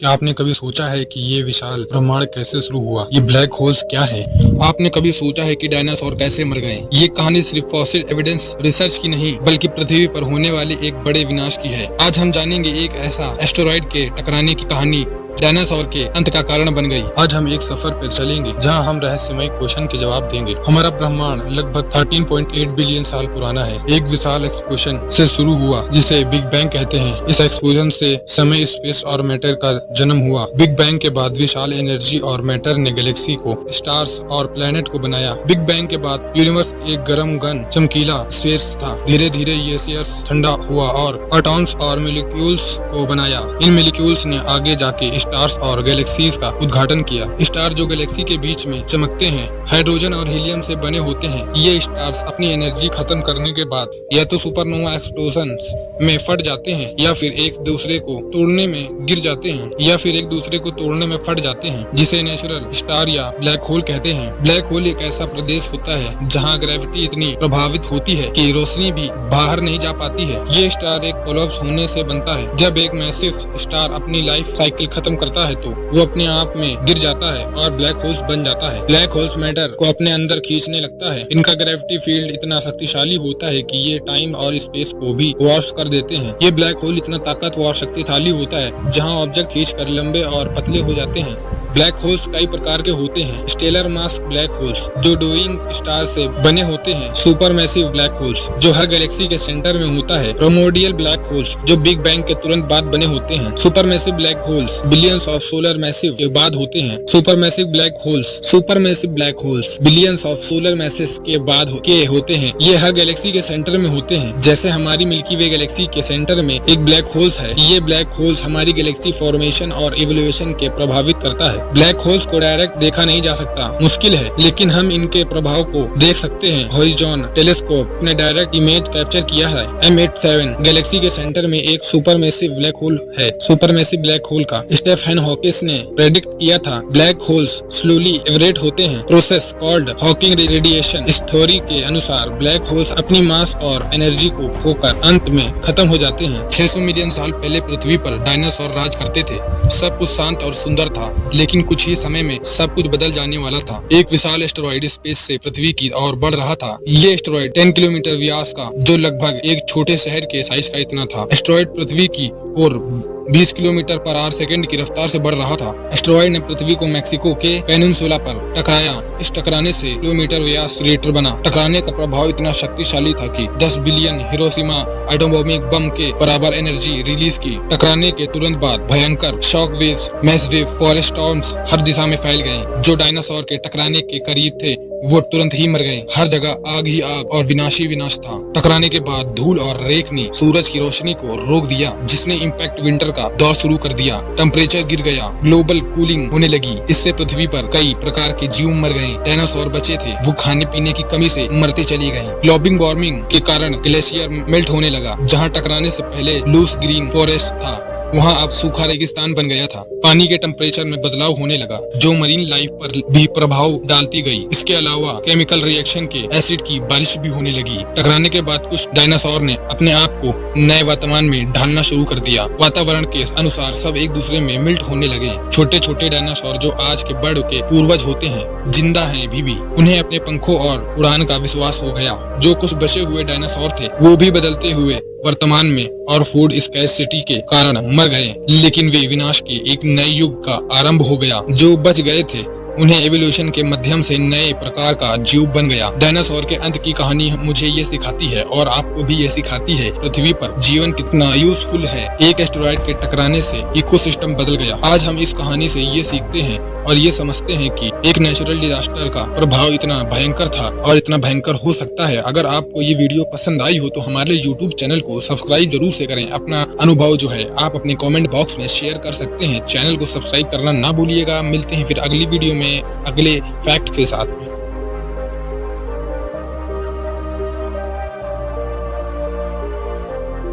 क्या आपने कभी सोचा है कि ये विशाल ब्रह्मांड कैसे शुरू हुआ? ये ब्लैक होल्स क्या है? आपने कभी सोचा है कि डायनासोर कैसे मर गए? ये कहानी सिर्फ फॉसिल एविडेंस रिसर्च की नहीं बल्कि पृथ्वी पर होने वाले एक बड़े विनाश की है। आज हम जानेंगे एक ऐसा एस्टेरॉइड के टकराने की कहानी डायनासोर के अंत का कारण बन गई। आज हम एक सफर पर चलेंगे जहां हम रहस्यमय क्वेश्चन के जवाब देंगे। हमारा ब्रह्मांड लगभग 13.8 बिलियन साल पुराना है। एक विशाल एक्सप्लोजन से शुरू हुआ जिसे बिग बैंग कहते हैं। इस एक्सप्लोजन से समय, स्पेस और मैटर का जन्म हुआ। बिग बैंग के बाद विशाल एनर्जी और मैटर ने गैलेक्सी को, स्टार्स और प्लेनेट को बनाया। बिग बैंग के बाद यूनिवर्स एक गर्म घन चमकीला स्पेस था। धीरे धीरे ये स्पेस ठंडा हुआ और एटॉम्स और मॉलिक्यूल्स को बनाया। इन मॉलिक्यूल्स ने आगे जाके स्टार्स और गैलेक्सीज का उद्घाटन किया। स्टार जो गैलेक्सी के बीच में चमकते हैं, हाइड्रोजन और हीलियम से बने होते हैं। ये स्टार्स अपनी एनर्जी खत्म करने के बाद या तो सुपरनोवा एक्सप्लोजन में फट जाते हैं या फिर एक दूसरे को तोड़ने में गिर जाते हैं या फिर एक दूसरे को तोड़ने में फट जाते हैं, जिसे नेचुरल स्टार या ब्लैक होल कहते हैं। ब्लैक होल एक ऐसा प्रदेश होता है जहाँ ग्रेविटी इतनी प्रभावित होती है कि रोशनी भी बाहर नहीं जा पाती है। ये स्टार एक कोलैप्स होने से बनता है। जब एक मैसिव स्टार अपनी लाइफ साइकिल खत्म करता है तो वो अपने आप में गिर जाता है और ब्लैक होल्स बन जाता है। ब्लैक होल्स मैटर को अपने अंदर खींचने लगता है। इनका ग्रेविटी फील्ड इतना शक्तिशाली होता है कि ये टाइम और स्पेस को भी वॉश कर देते हैं। ये ब्लैक होल इतना ताकतवर और शक्तिशाली होता है जहाँ ऑब्जेक्ट खींचकर लंबे और पतले हो जाते हैं। ब्लैक होल्स कई प्रकार के होते हैं। स्टेलर मास ब्लैक होल्स जो डूइंग स्टार से बने होते हैं। सुपर मैसिव ब्लैक होल्स जो हर गैलेक्सी के सेंटर में होता है। प्रोमोडियल ब्लैक होल्स जो बिग बैंग के तुरंत बाद बने होते हैं। Super massive black holes billions of solar massive के बाद होते हैं। Super massive black holes billions of solar masses के बाद होते हैं। ये हर गैलेक्सी के सेंटर में होते हैं। जैसे हमारी मिल्की वे गैलेक्सी के सेंटर में एक ब्लैक होल्स है। ये ब्लैक होल्स हमारी गैलेक्सी फॉर्मेशन और इवोल्यूशन के प्रभावित करता है। ब्लैक होल्स को डायरेक्ट देखा नहीं जा सकता, मुश्किल है, लेकिन हम इनके प्रभाव को देख सकते हैं। हॉरिजॉन टेलीस्कोप ने डायरेक्ट इमेज कैप्चर किया है। M87 गैलेक्सी के सेंटर में एक सुपरमैसिव ब्लैक होल है। सुपरमैसिव ब्लैक होल का स्टीफन हॉकिंस ने प्रेडिक्ट किया था। ब्लैक होल्स स्लोली इवरेट होते हैं, प्रोसेस कॉल्ड हॉकिंग रेडिएशन। इस थ्योरी के अनुसार ब्लैक होल्स अपनी मास और एनर्जी को खोकर अंत में खत्म हो जाते हैं। 600 मिलियन साल पहले पृथ्वी पर डायनासोर राज करते थे। सब कुछ शांत और सुंदर था, लेकिन कुछ ही समय में सब कुछ बदल जाने वाला था। एक विशाल एस्टेरॉइड स्पेस से पृथ्वी की ओर बढ़ रहा था। ये एस्टेरॉइड 10 किलोमीटर व्यास का, जो लगभग एक छोटे शहर के साइज का इतना था। एस्टेरॉइड पृथ्वी की ओर 20 किलोमीटर पर आवर सेकंड की रफ्तार से बढ़ रहा था। एस्टेरॉइड ने पृथ्वी को मैक्सिको के पेनिनसुला पर टकराया। इस टकराने से किलोमीटर व्यास क्रेटर बना। टकराने का प्रभाव इतना शक्तिशाली था कि 10 बिलियन हिरोशिमा एटॉमिक बम के बराबर एनर्जी रिलीज की। टकराने के तुरंत बाद भयंकर shock waves, mass wave, forest storms हर दिशा में फैल गए। जो डायनासोर के टकराने के करीब थे वो तुरंत ही मर गए। हर जगह आग ही आग और विनाशी विनाश था। टकराने के बाद धूल और रेत ने सूरज की रोशनी को रोक दिया, जिसने इम्पैक्ट विंटर का दौर शुरू कर दिया। टेम्परेचर गिर गया, ग्लोबल कूलिंग होने लगी। इससे पृथ्वी पर कई प्रकार के जीव मर गए। डायनासोर बचे थे, वो खाने पीने की कमी से मरते चले गए। ग्लोबल वार्मिंग के कारण ग्लेशियर मेल्ट होने लगा। जहाँ टकराने से पहले लूस ग्रीन फॉरेस्ट था, वहाँ अब सूखा रेगिस्तान बन गया था। पानी के टेम्परेचर में बदलाव होने लगा, जो मरीन लाइफ पर भी प्रभाव डालती गई। इसके अलावा केमिकल रिएक्शन के एसिड की बारिश भी होने लगी। टकराने के बाद कुछ डायनासोर ने अपने आप को नए वातावरण में ढालना शुरू कर दिया। वातावरण के अनुसार सब एक दूसरे में मिल्ट होने लगे। छोटे छोटे डायनासोर जो आज के बर्ड के पूर्वज होते हैं, जिंदा हैं अभी भी। उन्हें अपने पंखों और उड़ान का विश्वास हो गया। जो कुछ बचे हुए डायनासोर थे वो भी बदलते हुए वर्तमान में और फूड स्कैर्सिटी के कारण मर गए, लेकिन वे विनाश के एक नए युग का आरंभ हो गया। जो बच गए थे उन्हें एवोल्यूशन के माध्यम से नए प्रकार का जीव बन गया। डायनासोर के अंत की कहानी मुझे ये सिखाती है और आपको भी ये सिखाती है पृथ्वी पर जीवन कितना यूजफुल है। एक एस्टेरॉइड के टकराने से इकोसिस्टम बदल गया। आज हम इस कहानी से ये सीखते हैं और ये समझते हैं कि एक नेचुरल डिजास्टर का प्रभाव इतना भयंकर था और इतना भयंकर हो सकता है। अगर आपको ये वीडियो पसंद आई हो तो हमारे YouTube चैनल को सब्सक्राइब जरूर से करें। अपना अनुभव जो है आप अपने कमेंट बॉक्स में शेयर कर सकते हैं। चैनल को सब्सक्राइब करना ना भूलिएगा। मिलते हैं फिर अगली वीडियो में अगले फैक्ट के साथ में।